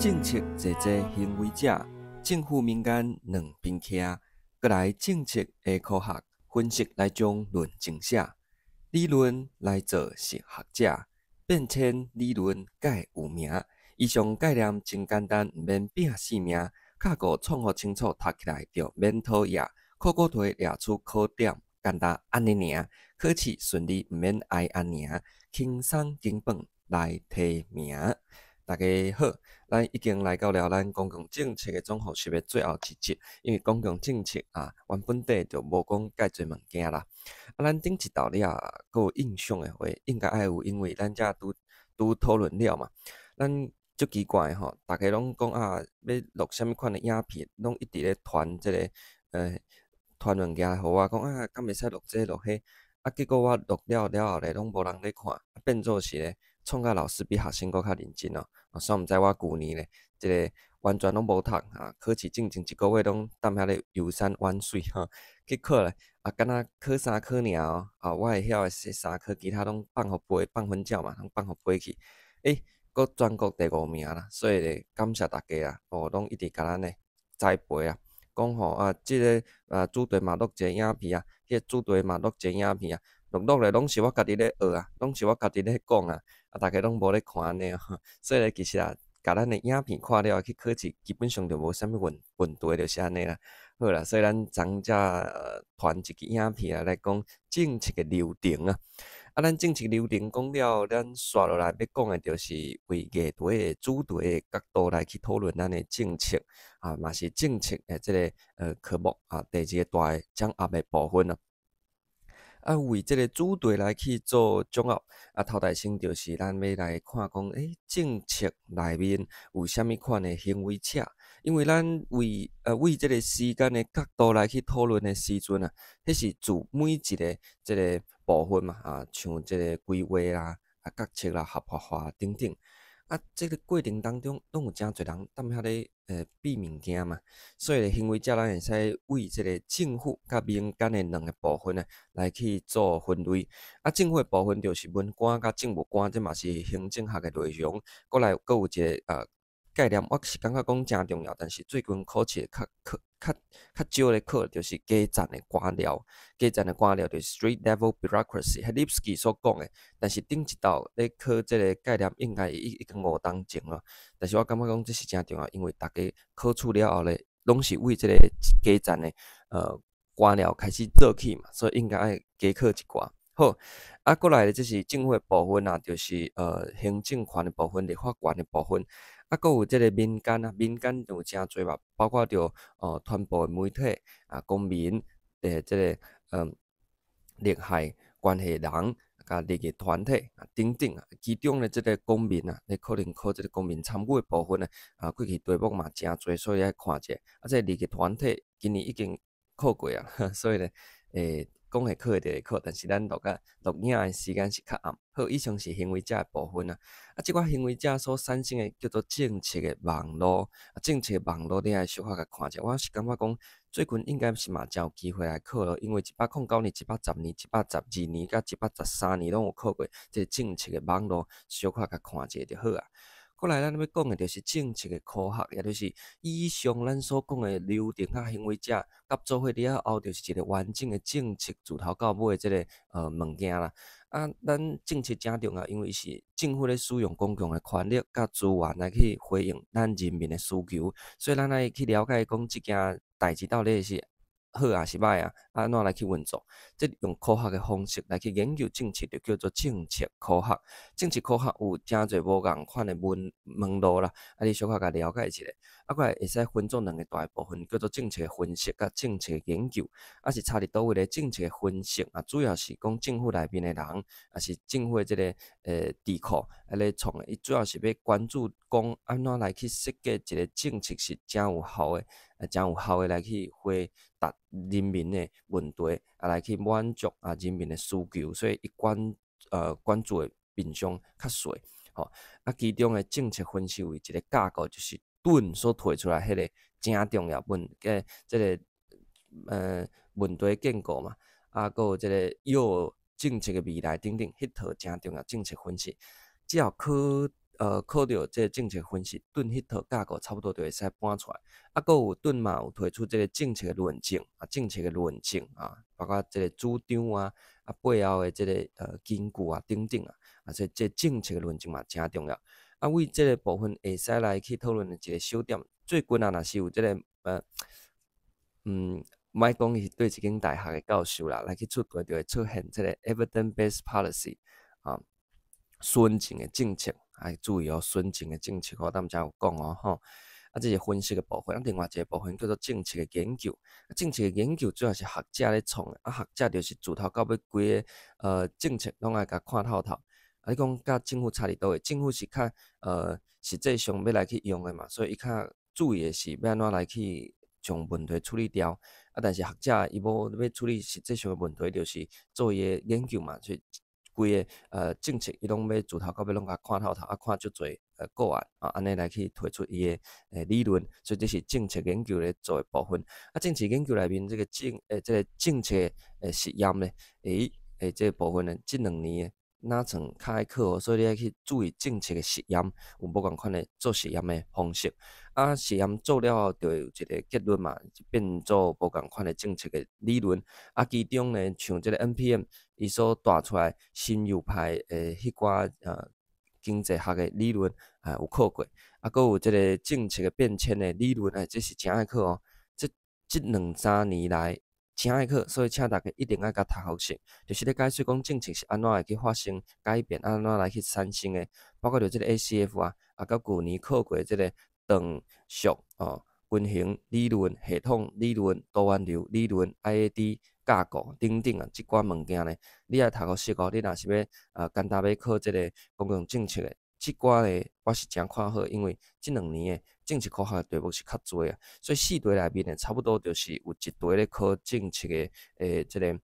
政策坐坐行为者，政府民间两边徛，搁来政策的科学分析来将论证写，理论来做实学者，变迁理论改有名。以上概念真简单，毋免拼死命，卡固创好清楚，读起来就免讨厌。考古题列出考点，简单安尼尔，考试顺利毋免挨安尔，轻松经本来提名。大家好，咱已经来到了咱公共政策的总复习的最后一集，因为公共政策原本底就无讲介侪物件啦。咱顶一道了，佫有印象的话，应该爱有，因为咱遮拄讨论了嘛。咱足奇怪吼，大家拢讲要录啥物款的影片，拢一直咧传即个传物件互我讲敢袂使录这录迄，结果我录了后咧，拢无人咧看，变做是咧，创甲老师比学生佫较认真哦。煞毋知我旧年咧，即个完全拢无读考试进前一个月拢踮遐咧游山玩水吼，去考咧敢若考3科尔哦，我会晓的是3科，其他拢放互飞，放分数嘛，拢放互飞去，佫全国第5名啦，所以咧感谢大家啦，拢一直甲咱咧栽培啦。讲吼即个主题嘛录一个影片迄个主题嘛录一个影片录咧拢是我家己咧学拢是我家己咧讲大家拢无咧看安尼所以咧其实甲咱的影片看了去考试，基本上就无啥物问题，就是安尼啦。好啦，所以咱昨则传一支影片来讲政策的流程咱政策流程讲了，咱刷落来要讲的就是为议题的主题的角度来去讨论咱的政策嘛是政策的即个科目第二个大的掌握的部分为即个主题来去做掌握头大先就是咱要来看讲政策内面有啥物款的行为者，因为咱为即个时间的角度来去讨论的时阵迄是自每一个即个部分嘛像即个规划啦决策啦合法化等等即个过程当中拢有真侪人踮遐咧比物件嘛，所以行为者咱会使为即个政府甲民间的两个部分来去做分类政府的部分就是文官甲政务官，这嘛是行政学的内容，过来佫有一个概念，我是感觉讲真重要，但是最近考试较少咧考，就是基层的官僚。基层的官僚就是 street level bureaucracy， 迄 Lipsky 所讲的。但是顶一道咧考这个概念，应该已经5当前了。但是我感觉讲这是真重要，因为大家考处了后咧，拢是为这个基层的官僚开始做起嘛，所以应该爱加考一寡。好过来这是政府的部分就是行政权的部分、立法权的部分佫有即个民间民间有真侪嘛，包括着传播的媒体公民即个利害关系人甲利益团体等等其中的即个公民你可能考即个公民参与的部分过去题目嘛真侪，所以爱看者即个利益团体今年已经考过所以咧讲会考就会考，但是咱录影的时间是较暗。好，以上是行为者的部分即款行为者所产生的叫做政策的网络政策的网络你爱小可甲看者，我是感觉讲最近应该是嘛真有机会来考咯，因为109年、110年、112年甲113年拢有考过即个政策的网络，小可甲看者就好过来，咱要讲的就是政策的科学，也就是以上咱所讲的流程行为者，甲做伙了后，就是一个完整的政策，自头到尾的这个物件啦。咱政策真重要，因为是政府咧使用公共的权力甲资源来去回应咱人民的需求，所以咱爱去了解讲即件代志到底是好是歹安怎来去运作，即用科学的方式来去研究政策，就叫做政策科学。政治科学有真侪无共款的门路啦，你小可甲了解一下。过来会使分做两个大部分，叫做政策分析甲政策研究。是差伫倒位咧？政策分析主要是讲政府内面的人，是政府的即个智库咧创的。伊主要是要关注讲安怎来去设计一个政策是真有效的，真有效的来去回答人民的问题，来去满足人民的需求，所以伊关注的面向较细。其中的政策分析为一个架构，就是盾所提出来迄个真重要即个问题建构嘛，佫有即个政策的未来等等，迄套真重要政策分析。只要考考到这个政策分析，盾迄套架构差不多就会使搬出来。啊，搁有盾嘛有推出这个政策的论证啊，政策的论证啊，包括这个主张啊，啊背后的这个根据啊等等啊，啊所以这政策的论证嘛真重要。啊，为这个部分会使来去讨论的一个小点，最近啊，若是有这个莫讲是对一间大学的教授啦，来去出题就会出现这个 evidence-based policy 啊，纯正的政策，啊注意哦，纯正的政策，我当才有讲哦吼。啊，这是分析的部分，啊，另外一个部分叫做政策的研究。政策的研究主要是学者咧创的，啊，学者就是自头到尾规个政策拢爱甲看透透。啊，你讲甲政府差伫倒位？政府是较实际上要来去用的嘛，所以伊较注意的是要安怎来去将问题处理掉。啊，但是学者伊无要处理实际上的问题，就是做伊的研究嘛，所以规个政策伊拢要自头到尾拢甲看透透，啊，看足侪个案啊，安尼来去推出伊的理论，所以这是政策研究咧做的部分。啊，政策研究内面这个政策实验咧，这个部分呢，这2年哪曾开课，所以你要去注意政策的实验，有无共款的做实验的方式。啊，实验做了后，就有一个结论嘛，变做无共款的政策的理论。啊，其中呢，像这个 NPM 伊所带出来新右派迄寡经济学的理论啊，有考过。啊，搁有这个政策的变迁的理论这是真爱考哦。这2-3年来真爱考，所以请大家一定要甲读学习，就是咧解说讲政策是安怎会去发生改变，安怎来去产生的，包括着这个 ACF 啊，甲旧年考过这个长缩均衡理论、系统理论、多元流理论、IAD 架构等等啊，即寡物件呢，你爱读学习哦。你若是要简单要考这个公共政策的，即寡呢，我是真看好，因为这2年的政策科学的题目是较多啊，所以4题内面呢，差不多就是有1题咧考政策的这个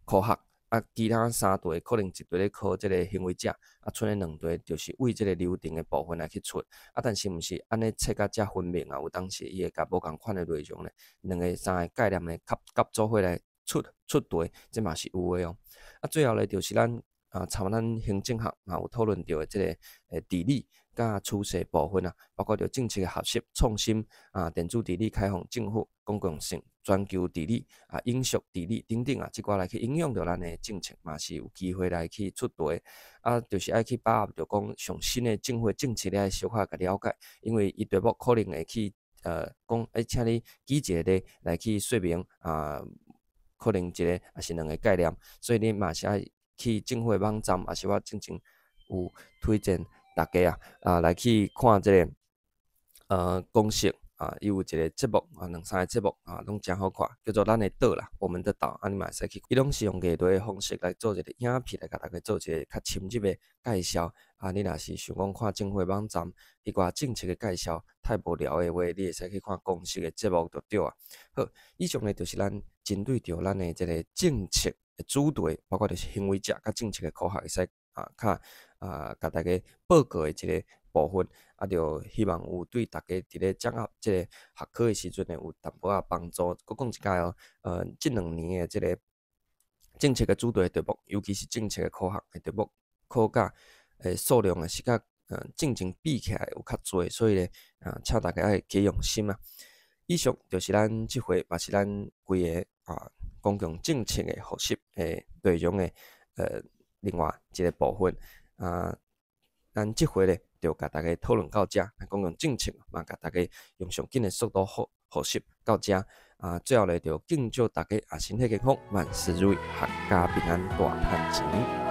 科学。啊，其他3题可能1题咧考这个行为者，啊，剩的2题就是为这个流程的部分来去出。啊，但是毋是安尼切甲遮分明啊？有当时伊会甲无共款的内容呢，2个3个概念呢夹做伙来出题，这嘛是有的哦。啊，最后呢就是咱参咱行政学嘛有讨论到的这个治理甲趋势部分啊，包括着政策的学习创新啊、电子治理开放政府公共性。全球治理啊、永续治理等等啊，即寡来去影响到咱的政策嘛，是有机会来去出题啊，就是爱去把握着讲上新的政府政策咧，小可甲了解，因为伊题目可能会去讲，请你举一个例来去说明啊，可能一个也是2个概念，所以你嘛是爱去政府的网站，也是我之前有推荐大家来去看这个公式。啊，伊有一个节目啊，2-3个节目啊，拢真好看，叫做咱的岛啦，我们的岛，啊，你嘛会使去。伊拢是用艺术的方式来做一个影片来甲大家做一个较深入的介绍。啊，你若是想讲看政府网站迄寡政策的介绍太无聊的话，你会使去看公式的节目就对啊。好，以上呢就是咱针对着咱的这个政策的主题，包括就是行为者甲政策的科学会使较甲大家报告的一个部分。啊，就希望有对大家伫咧掌握这个学科的时阵呢，有淡薄仔帮助。搁讲一解哦，这2年的这个政策的主题的题目，尤其是政策的科学的题目，考甲数量是甲进前比起来有较多，所以呢，请大家要加用心啊。以上就是咱即回，也是咱规个公共政策的学习诶内容的另外一个部分咱即回咧。就甲大家讨论到遮，公共政策嘛，甲大家用上紧的速度学习到遮最后咧就敬祝大家身体健康，万事如意，阖家平安，大赚钱。